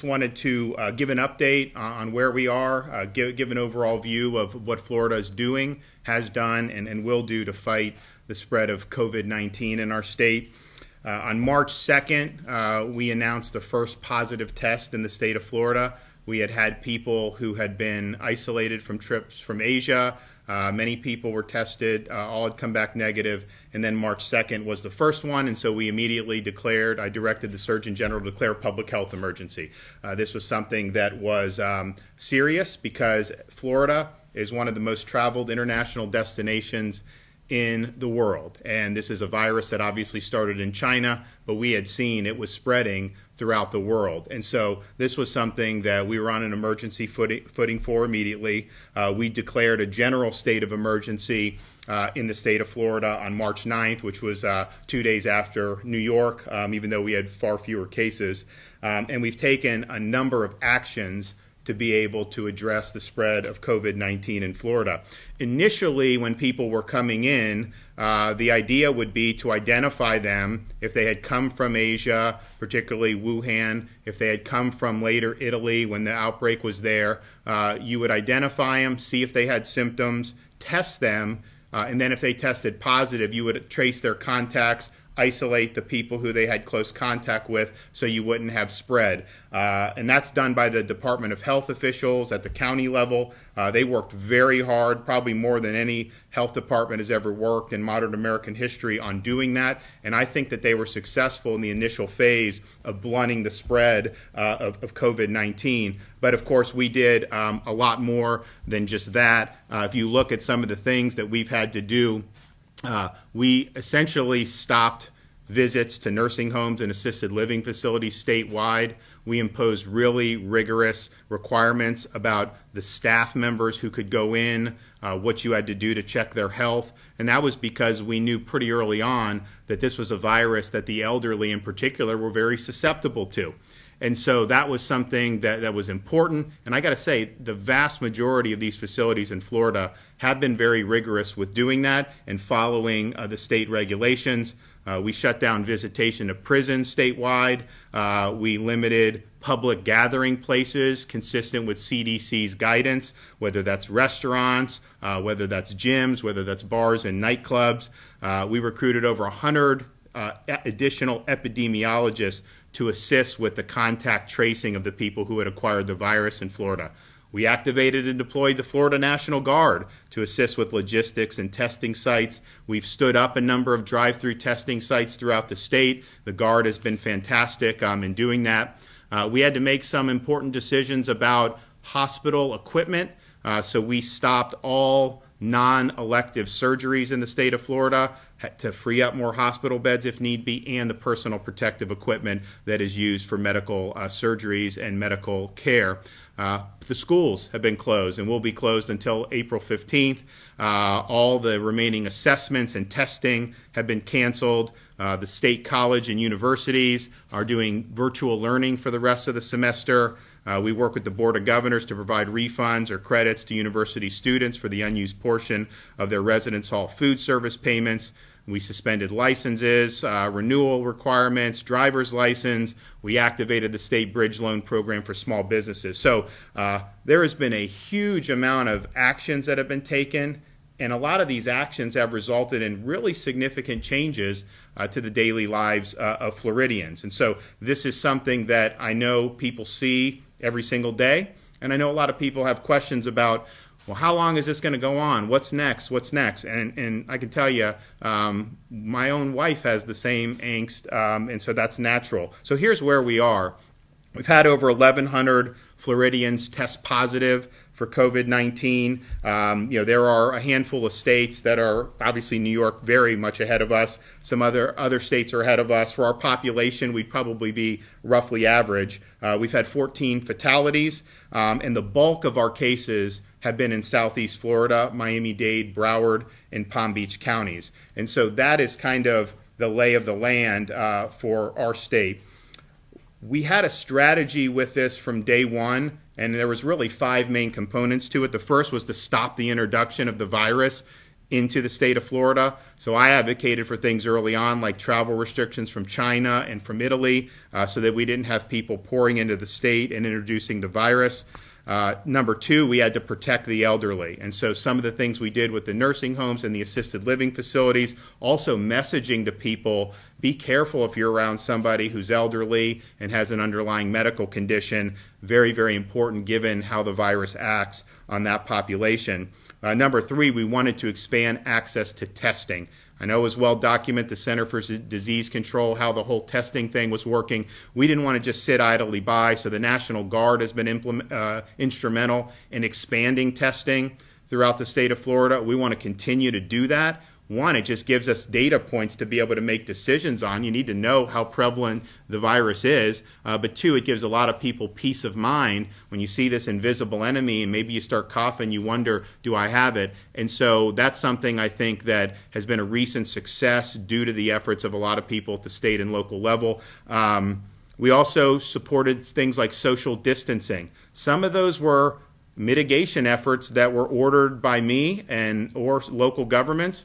just wanted to give an update on where we are, give an overall view of what Florida is doing, has done, and will do to fight the spread of COVID-19 in our state. On March 2nd, we announced the first positive test in the state of Florida. We had people who had been isolated from trips from Asia. Many people were tested, all had come back negative, and then March 2nd was the first one, and so we immediately I directed the Surgeon General to declare public health emergency. This was something that was serious because Florida is one of the most traveled international destinations in the world, and this is a virus that obviously started in China, but we had seen it was spreading throughout the world. And so this was something that we were on an emergency footing for immediately. We declared a general state of emergency in the state of Florida on March 9th, which was 2 days after New York, even though we had far fewer cases. And we've taken a number of actions to be able to address the spread of COVID-19 in Florida. Initially, when people were coming in, the idea would be to identify them if they had come from Asia, particularly Wuhan, if they had come from later Italy when the outbreak was there. You would identify them, see if they had symptoms, test them, and then if they tested positive, you would trace their contacts, isolate the people who they had close contact with so you wouldn't have spread. And that's done by the Department of Health officials at the county level. They worked very hard, probably more than any health department has ever worked in modern American history on doing that. And I think that they were successful in the initial phase of blunting the spread of COVID-19. But of course, we did a lot more than just that. If you look at some of the things that we've had to do, we essentially stopped visits to nursing homes and assisted living facilities statewide. We imposed really rigorous requirements about the staff members who could go in, what you had to do to check their health. And that was because we knew pretty early on that this was a virus that the elderly in particular were very susceptible to. And so that was something that was important. And I got to say, the vast majority of these facilities in Florida have been very rigorous with doing that and following the state regulations. We shut down visitation to prisons statewide. We limited public gathering places consistent with CDC's guidance, whether that's restaurants, whether that's gyms, whether that's bars and nightclubs. We recruited over 100 additional epidemiologists to assist with the contact tracing of the people who had acquired the virus in Florida. We activated and deployed the Florida National Guard to assist with logistics and testing sites. We've stood up a number of drive-through testing sites throughout the state. The Guard has been fantastic in doing that. We had to make some important decisions about hospital equipment, so we stopped all non-elective surgeries in the state of Florida to free up more hospital beds if need be, and the personal protective equipment that is used for medical surgeries and medical care. The schools have been closed and will be closed until April 15th. All the remaining assessments and testing have been canceled. The state college and universities are doing virtual learning for the rest of the semester. We work with the Board of Governors to provide refunds or credits to university students for the unused portion of their residence hall food service payments. We suspended licenses, renewal requirements, driver's license. We activated the state bridge loan program for small businesses. So there has been a huge amount of actions that have been taken, and a lot of these actions have resulted in really significant changes to the daily lives of Floridians. And so this is something that I know people see every single day, and I know a lot of people have questions about, well, how long is this going to go on? What's next? What's next? And I can tell you, my own wife has the same angst, and so that's natural. So here's where we are. We've had over 1,100 Floridians test positive for COVID-19. There are a handful of states that are, obviously New York, very much ahead of us. Some other states are ahead of us. For our population, we'd probably be roughly average. We've had 14 fatalities, and the bulk of our cases have been in Southeast Florida, Miami-Dade, Broward, and Palm Beach counties. And so that is kind of the lay of the land for our state. We had a strategy with this from day one, and there was really 5 main components to it. The first was to stop the introduction of the virus into the state of Florida. So I advocated for things early on like travel restrictions from China and from Italy so that we didn't have people pouring into the state and introducing the virus. Number two, we had to protect the elderly. And so some of the things we did with the nursing homes and the assisted living facilities, also messaging to people, be careful if you're around somebody who's elderly and has an underlying medical condition. Very, very important given how the virus acts on that population. Number three, we wanted to expand access to testing. I know it was well documented, the Center for Disease Control, how the whole testing thing was working. We didn't want to just sit idly by, so the National Guard has been instrumental in expanding testing throughout the state of Florida. We want to continue to do that. One, it just gives us data points to be able to make decisions on. You need to know how prevalent the virus is. But two, it gives a lot of people peace of mind when you see this invisible enemy and maybe you start coughing, you wonder, do I have it? And so that's something I think that has been a recent success due to the efforts of a lot of people at the state and local level. We also supported things like social distancing. Some of those were mitigation efforts that were ordered by me or local governments.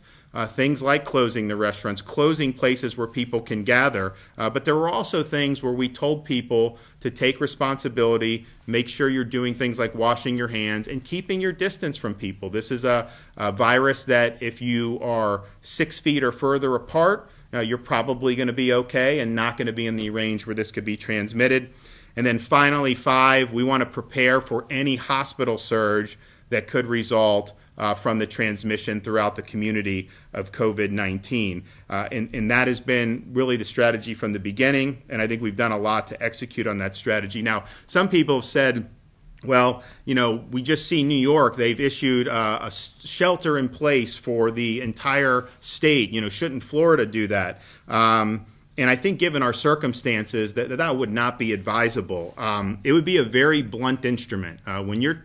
Things like closing the restaurants, closing places where people can gather. But there were also things where we told people to take responsibility, make sure you're doing things like washing your hands and keeping your distance from people. This is a virus that if you are 6 feet or further apart, you're probably going to be okay and not going to be in the range where this could be transmitted. And then finally, 5, we want to prepare for any hospital surge that could result from the transmission throughout the community of COVID-19. And that has been really the strategy from the beginning, and I think we've done a lot to execute on that strategy. Now, some people have said, well, we just see New York, they've issued a shelter in place for the entire state. Shouldn't Florida do that? And I think given our circumstances, that would not be advisable. It would be a very blunt instrument. When you're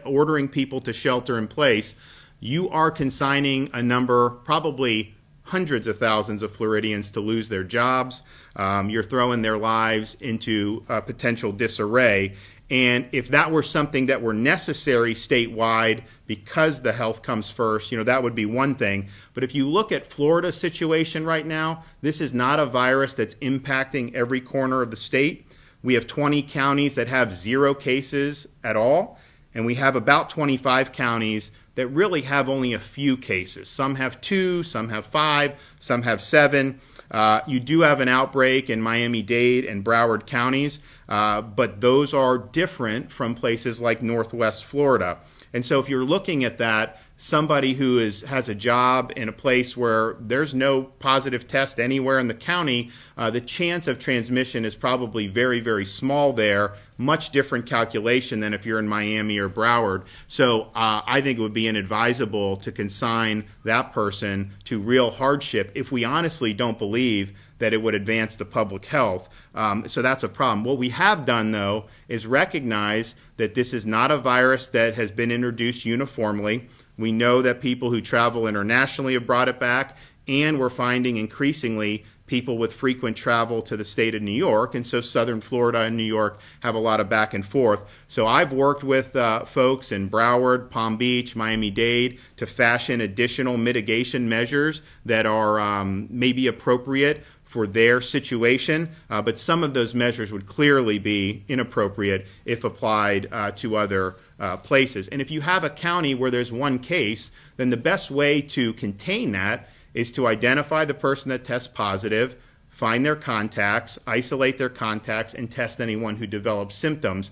ordering people to shelter in place, you are consigning a number, probably hundreds of thousands of Floridians to lose their jobs. You're throwing their lives into potential disarray. And if that were something that were necessary statewide because the health comes first, that would be one thing. But if you look at Florida's situation right now, this is not a virus that's impacting every corner of the state. We have 20 counties that have 0 cases at all, and we have about 25 counties that really have only a few cases. Some have 2, some have 5, some have 7. You do have an outbreak in Miami-Dade and Broward counties, but those are different from places like Northwest Florida. And so if you're looking at that, somebody who has a job in a place where there's no positive test anywhere in the county, the chance of transmission is probably very, very small there. Much different calculation than if you're in Miami or Broward. So I think it would be inadvisable to consign that person to real hardship if we honestly don't believe that it would advance the public health. So that's a problem. What we have done, though, is recognize that this is not a virus that has been introduced uniformly. We know that people who travel internationally have brought it back, and we're finding increasingly people with frequent travel to the state of New York, and so Southern Florida and New York have a lot of back and forth. So I've worked with folks in Broward, Palm Beach, Miami-Dade to fashion additional mitigation measures that are maybe appropriate for their situation, but some of those measures would clearly be inappropriate if applied to other places. And if you have a county where there's 1 case, then the best way to contain that is to identify the person that tests positive, find their contacts, isolate their contacts, and test anyone who develops symptoms.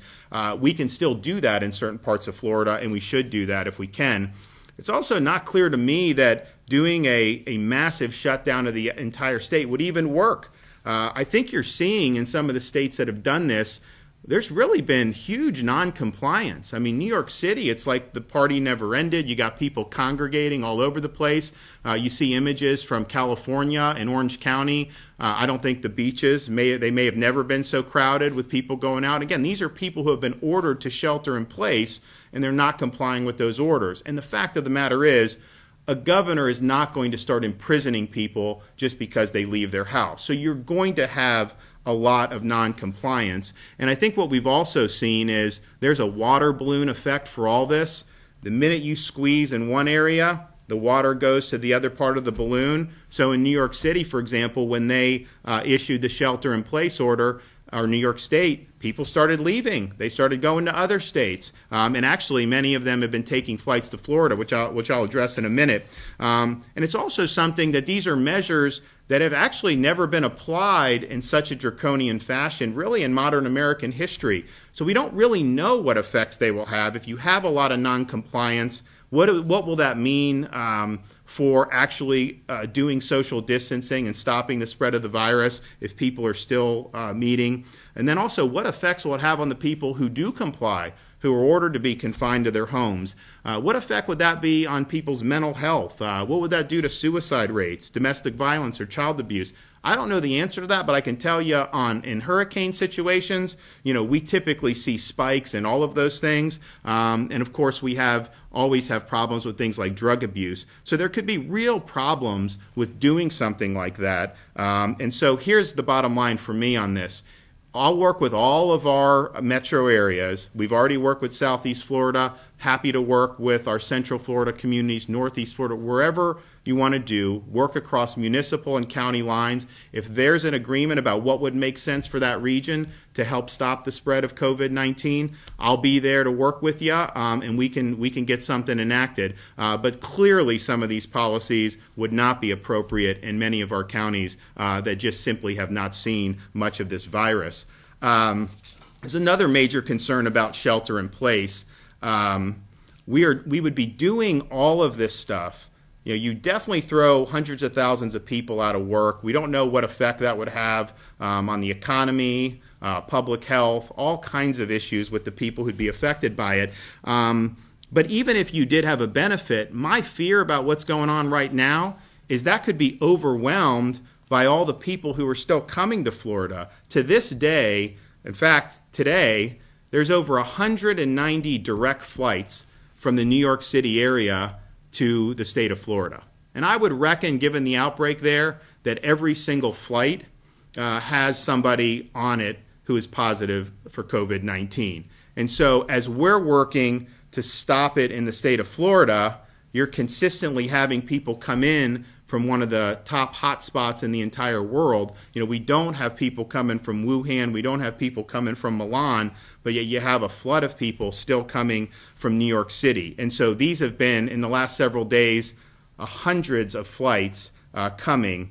We can still do that in certain parts of Florida, and we should do that if we can. It's also not clear to me that doing a massive shutdown of the entire state would even work. I think you're seeing in some of the states that have done this, there's really been huge non-compliance. I mean, New York City, it's like the party never ended. You got people congregating all over the place. You see images from California and Orange County. I don't think the beaches, they may have never been so crowded with people going out. Again, these are people who have been ordered to shelter in place, and they're not complying with those orders. And the fact of the matter is, a governor is not going to start imprisoning people just because they leave their house. So you're going to have a lot of non-compliance. And I think what we've also seen is there's a water balloon effect for all this. The minute you squeeze in one area, the water goes to the other part of the balloon. So in New York City, for example, when they issued the shelter-in-place order, or New York State, people started leaving. They started going to other states. And actually, many of them have been taking flights to Florida, which I'll address in a minute. And it's also something that these are measures that have actually never been applied in such a draconian fashion, really in modern American history. So we don't really know what effects they will have. If you have a lot of noncompliance, what will that mean for actually doing social distancing and stopping the spread of the virus if people are still meeting? And then also, what effects will it have on the people who do comply, who are ordered to be confined to their homes? What effect would that be on people's mental health? What would that do to suicide rates, domestic violence, or child abuse? I don't know the answer to that, but I can tell you in hurricane situations, we typically see spikes in all of those things. And of course, we always have problems with things like drug abuse. So there could be real problems with doing something like that. And so here's the bottom line for me on this. I'll work with all of our metro areas. We've already worked with Southeast Florida, happy to work with our Central Florida communities, Northeast Florida, wherever you want to do, work across municipal and county lines. If there's an agreement about what would make sense for that region to help stop the spread of COVID-19, I'll be there to work with you, and we can get something enacted. But clearly some of these policies would not be appropriate in many of our counties that just simply have not seen much of this virus. There's another major concern about shelter in place. We would be doing all of this stuff. You definitely throw hundreds of thousands of people out of work. We don't know what effect that would have on the economy, public health, all kinds of issues with the people who'd be affected by it. But even if you did have a benefit, my fear about what's going on right now is that could be overwhelmed by all the people who are still coming to Florida. To this day, in fact, today, there's over 190 direct flights from the New York City area to the state of Florida. And I would reckon, given the outbreak there, that every single flight has somebody on it who is positive for COVID-19. And so as we're working to stop it in the state of Florida, you're consistently having people come in from one of the top hotspots in the entire world. We don't have people coming from Wuhan. We don't have people coming from Milan, but yet you have a flood of people still coming from New York City. And so these have been, in the last several days, hundreds of flights coming.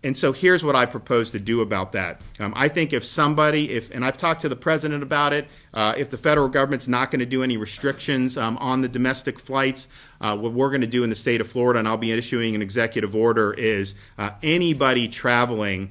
And so here's what I propose to do about that. I think and I've talked to the president about it, if the federal government's not going to do any restrictions on the domestic flights, what we're going to do in the state of Florida, and I'll be issuing an executive order, is anybody traveling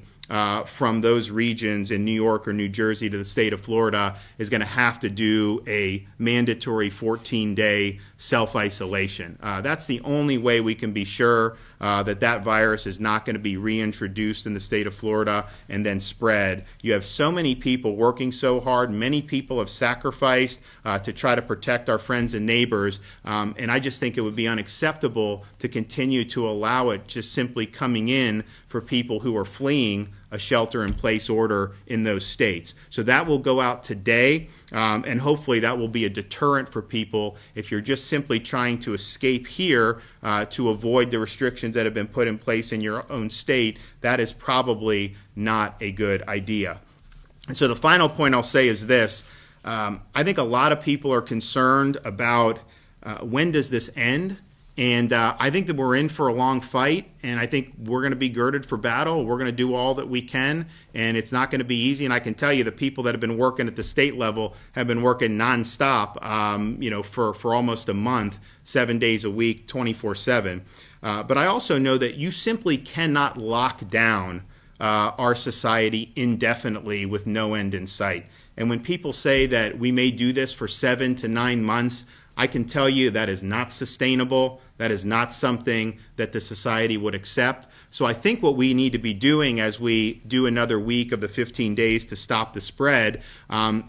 from those regions in New York or New Jersey to the state of Florida is going to have to do a mandatory 14-day self-isolation. That's the only way we can be sure that virus is not going to be reintroduced in the state of Florida and then spread. You have so many people working so hard. Many people have sacrificed to try to protect our friends and neighbors. And I just think it would be unacceptable to continue to allow it just simply coming in for people who are fleeing a shelter-in-place order in those states. So that will go out today, and hopefully that will be a deterrent for people. If you're just simply trying to escape here to avoid the restrictions that have been put in place in your own state, that is probably not a good idea. And so the final point I'll say is this. I think a lot of people are concerned about when does this end? And I think that we're in for a long fight, and I think we're going to be girded for battle. We're going to do all that we can, and it's not going to be easy. And I can tell you the people that have been working at the state level have been working nonstop, for almost a month, 7 days a week, 24/7. But I also know that you simply cannot lock down our society indefinitely with no end in sight. And when people say that we may do this for 7 to 9 months, I can tell you that is not sustainable. That is not something that the society would accept. So I think what we need to be doing as we do another week of the 15 days to stop the spread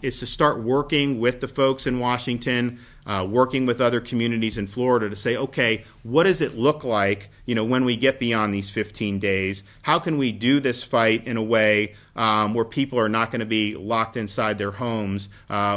is to start working with the folks in Washington, working with other communities in Florida to say, okay, what does it look like, when we get beyond these 15 days? How can we do this fight in a way where people are not going to be locked inside their homes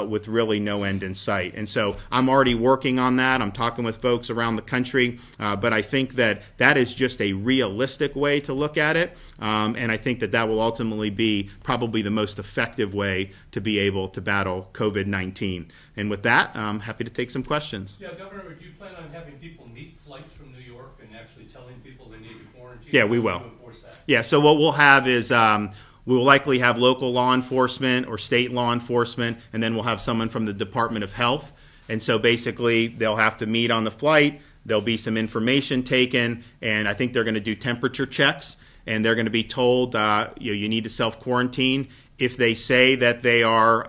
with really no end in sight. And so I'm already working on that. I'm talking with folks around the country, but I think that that is just a realistic way to look at it, and I think that that will ultimately be probably the most effective way to be able to battle COVID-19. And with that, I'm happy to take some questions. Yeah, Governor, do you plan on having people meet flights from New York and actually telling people they need to quarantine? Yeah, we will. To enforce that? Yeah, so what we'll have is we will likely have local law enforcement or state law enforcement, and then we'll have someone from the Department of Health. And so basically, they'll have to meet on the flight. There'll be some information taken, and I think they're going to do temperature checks, and they're going to be told you need to self-quarantine. If they say that they are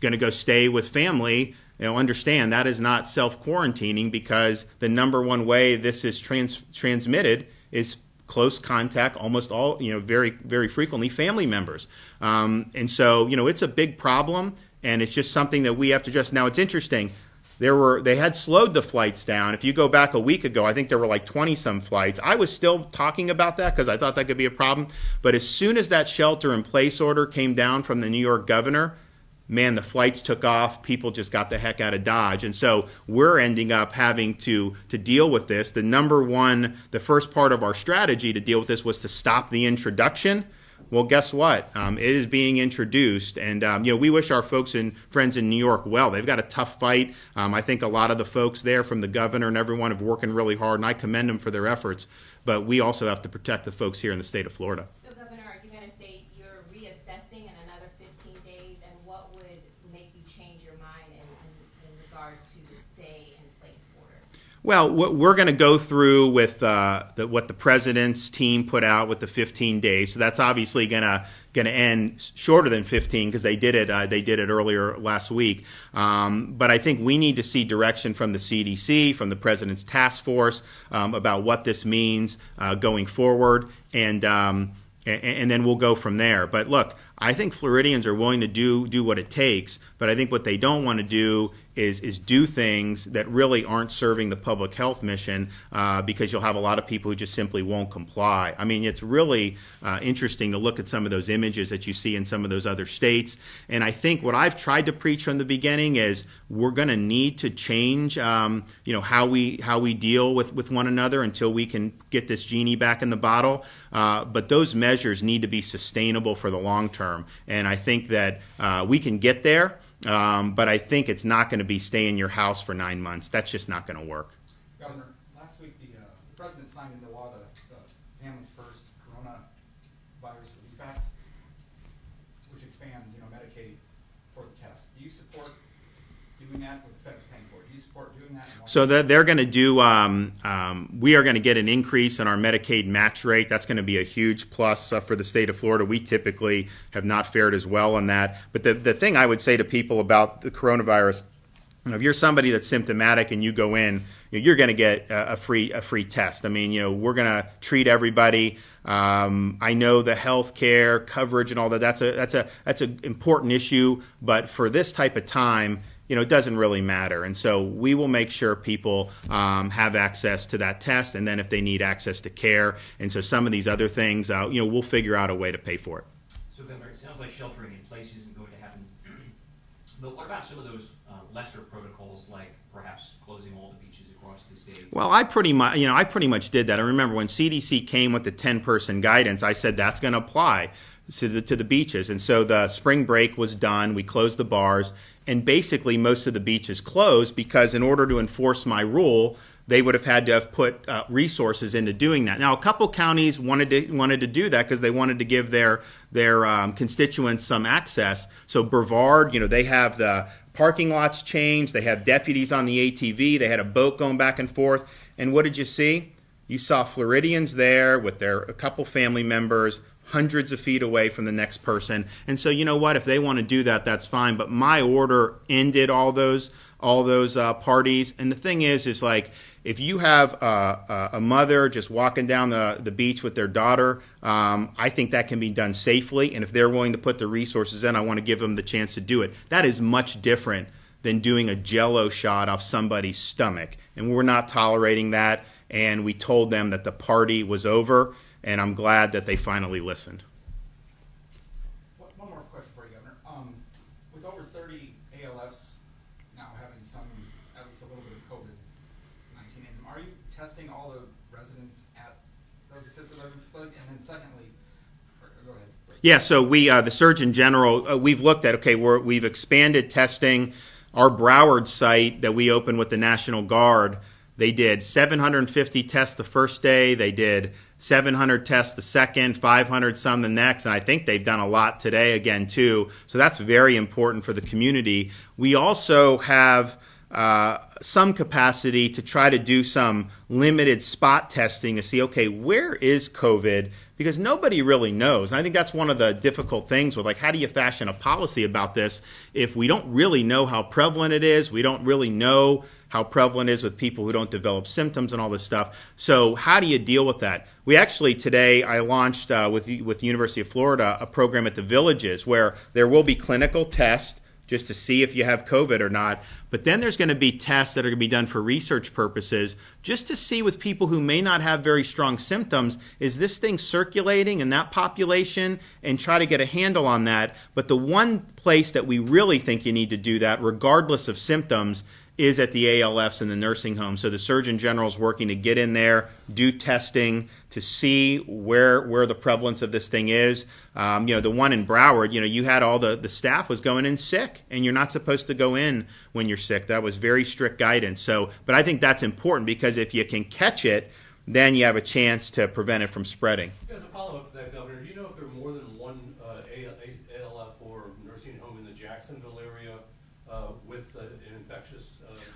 going to go stay with family, understand that is not self-quarantining, because the number one way this is transmitted is close contact, almost all, very, very frequently family members. And so, it's a big problem, and it's just something that we have to address. Now, it's interesting. They had slowed the flights down. If you go back a week ago, I think there were like 20-some flights. I was still talking about that because I thought that could be a problem. But as soon as that shelter-in-place order came down from the New York governor, man, the flights took off. People just got the heck out of Dodge. And so we're ending up having to deal with this. The first part of our strategy to deal with this was to stop the introduction. Well, guess what? It is being introduced, and we wish our folks and friends in New York well. They've got a tough fight. I think a lot of the folks there, from the governor and everyone, have working really hard, and I commend them for their efforts. But we also have to protect the folks here in the state of Florida. So, Governor, are you going to say you're reassessing in another 15 days, and what would make you change your mind in regards to the stay-in-place order? Well, we're going to go through with what the president's team put out with the 15 days. So that's obviously going to end shorter than 15, because they did it earlier last week. But I think we need to see direction from the CDC, from the president's task force, about what this means going forward, and then we'll go from there. But look, I think Floridians are willing to do what it takes, but I think what they don't want to do is do things that really aren't serving the public health mission, because you'll have a lot of people who just simply won't comply. I mean, it's really interesting to look at some of those images that you see in some of those other states. And I think what I've tried to preach from the beginning is we're going to need to change, how we deal with one another until we can get this genie back in the bottle. But those measures need to be sustainable for the long term. And I think that we can get there. But I think it's not going to be stay in your house for 9 months. That's just not going to work. Governor, last week the president signed into law the Families First Coronavirus Relief Act, which expands, Medicaid for the tests. Do you support doing that with the feds paying for it? Do you support doing that? So they're going to do. We are going to get an increase in our Medicaid match rate. That's going to be a huge plus for the state of Florida. We typically have not fared as well on that. But the thing I would say to people about the coronavirus, if you're somebody that's symptomatic and you go in, you're going to get a free test. I mean, we're going to treat everybody. I know the health care coverage and all that. That's an important issue. But for this type of time, it doesn't really matter. And so we will make sure people have access to that test, and then if they need access to care. And so some of these other things, we'll figure out a way to pay for it. So, Governor, it sounds like sheltering in place isn't going to happen. But what about some of those lesser protocols, like perhaps closing all the beaches across the state? Well, I pretty much did that. I remember when CDC came with the 10-person guidance, I said that's going to apply to the beaches. And so the spring break was done. We closed the bars. And basically, most of the beaches closed because in order to enforce my rule, they would have had to have put resources into doing that. Now, a couple counties wanted to do that because they wanted to give their constituents some access. So Brevard, they have the parking lots changed. They have deputies on the ATV. They had a boat going back and forth. And what did you see? You saw Floridians there with a couple family members, hundreds of feet away from the next person. And so, you know what? If they want to do that, that's fine. But my order ended all those parties. And the thing is like, if you have a mother just walking down the beach with their daughter, I think that can be done safely. And if they're willing to put the resources in, I want to give them the chance to do it. That is much different than doing a Jell-O shot off somebody's stomach. And we're not tolerating that. And we told them that the party was over. And I'm glad that they finally listened. ALFs now having some, at least a little bit of COVID-19 in them, are you testing all the residents at those assisted living facilities? And then secondly, go ahead. Yeah, so we, the Surgeon General, we've looked at, okay, we've expanded testing. Our Broward site that we opened with the National Guard, they did 750 tests the first day. They did 700 tests the second, 500 some the next, and I think they've done a lot today again too. So that's very important for the community. We also have some capacity to try to do some limited spot testing to see, okay, where is COVID? Because nobody really knows. And I think that's one of the difficult things with, like, how do you fashion a policy about this if we don't really know how prevalent it is? We don't really know how prevalent it is with people who don't develop symptoms and all this stuff. So how do you deal with that? We actually today, I launched with the University of Florida a program at the Villages where there will be clinical tests just to see if you have COVID or not. But then there's going to be tests that are going to be done for research purposes just to see with people who may not have very strong symptoms, is this thing circulating in that population, and try to get a handle on that. But the one place that we really think you need to do that, regardless of symptoms, is at the ALFs and the nursing homes. So the Surgeon General is working to get in there, do testing to see where the prevalence of this thing is. The one in Broward, you had all the staff was going in sick, and you're not supposed to go in when you're sick. That was very strict guidance. So, but I think that's important because if you can catch it, then you have a chance to prevent it from spreading. As a follow-up to that, Governor, do you know if there are more than one ALF or nursing home in the Jacksonville area with an infectious?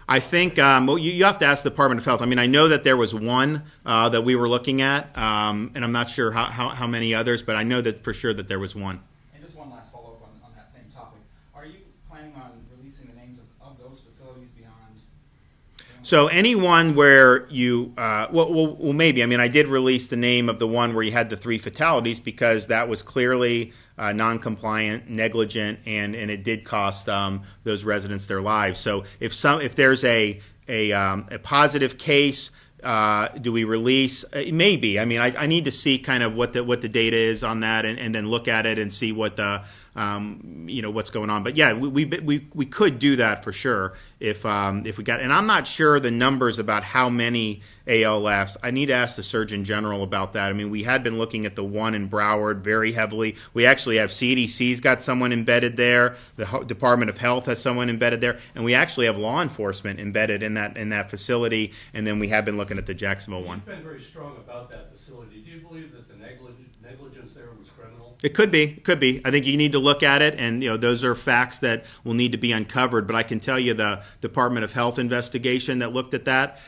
I think you have to ask the Department of Health. I mean, I know that there was one that we were looking at, and I'm not sure how many others, but I know that for sure that there was one. And just one last follow-up on that same topic. Are you planning on releasing the names of those facilities beyond? So anyone where you, well, maybe. I mean, I did release the name of the one where you had the 3 fatalities because that was clearly non-compliant, negligent, and it did cost those residents their lives. So if there's a positive case, do we release? Maybe. I mean, I need to see kind of what the data is on that, and then look at it and see what the what's going on. But yeah, we could do that for sure if we got. And I'm not sure the numbers about how many ALFs. I need to ask the Surgeon General about that. I mean, we had been looking at the one in Broward very heavily. We actually have CDC's got someone embedded there. The Department of Health has someone embedded there, and we actually have law enforcement embedded in that facility. And then we have been looking at the Jacksonville one. You've been very strong about that facility. Do you believe that the negligence there was criminal? It could be. I think you need to look at it, and those are facts that will need to be uncovered. But I can tell you the Department of Health investigation that looked at that,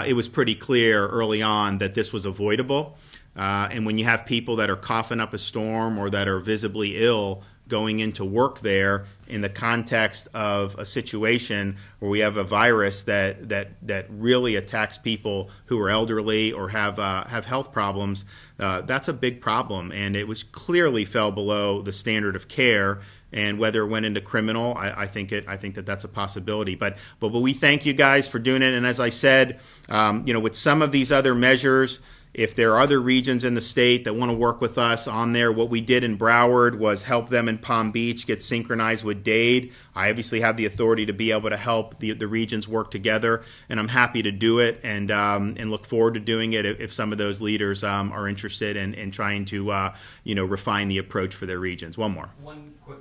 it was pretty clear early on that this was avoidable. And when you have people that are coughing up a storm or that are visibly ill going into work there in the context of a situation where we have a virus that really attacks people who are elderly or have health problems, that's a big problem, and it was clearly fell below the standard of care. And whether it went into criminal, I think that's a possibility. But we thank you guys for doing it. And as I said, with some of these other measures, if there are other regions in the state that want to work with us on there, what we did in Broward was help them in Palm Beach get synchronized with Dade. I obviously have the authority to be able to help the regions work together, and I'm happy to do it and look forward to doing it if some of those leaders are interested in trying to refine the approach for their regions. One more. One quick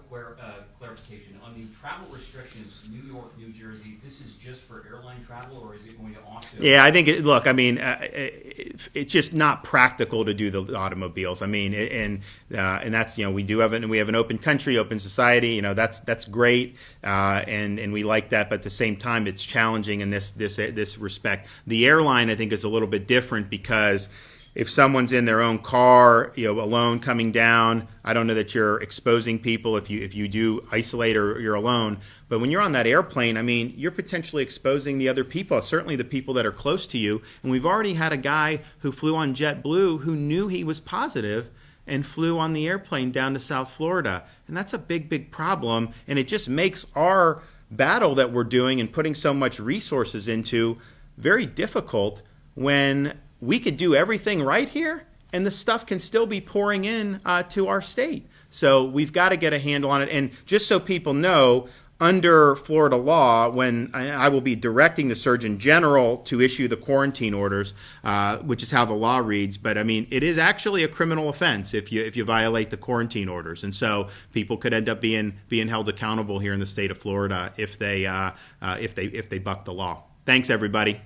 clarification. On the travel restrictions, New York, New Jersey, this is just for airline travel, or is it going to also? Yeah, I think, it's just not practical to do the automobiles. I mean, and that's, we do have we have an open country, open society, that's great, and we like that, but at the same time, it's challenging in this respect. The airline, I think, is a little bit different because if someone's in their own car, alone coming down, I don't know that you're exposing people if you do isolate or you're alone. But when you're on that airplane, I mean, you're potentially exposing the other people, certainly the people that are close to you. And we've already had a guy who flew on JetBlue who knew he was positive and flew on the airplane down to South Florida. And that's a big, big problem. And it just makes our battle that we're doing and putting so much resources into very difficult when we could do everything right here, and the stuff can still be pouring in to our state. So we've got to get a handle on it. And just so people know, under Florida law, when I will be directing the Surgeon General to issue the quarantine orders, which is how the law reads. But I mean, it is actually a criminal offense if you violate the quarantine orders, and so people could end up being held accountable here in the state of Florida if they buck the law. Thanks, everybody.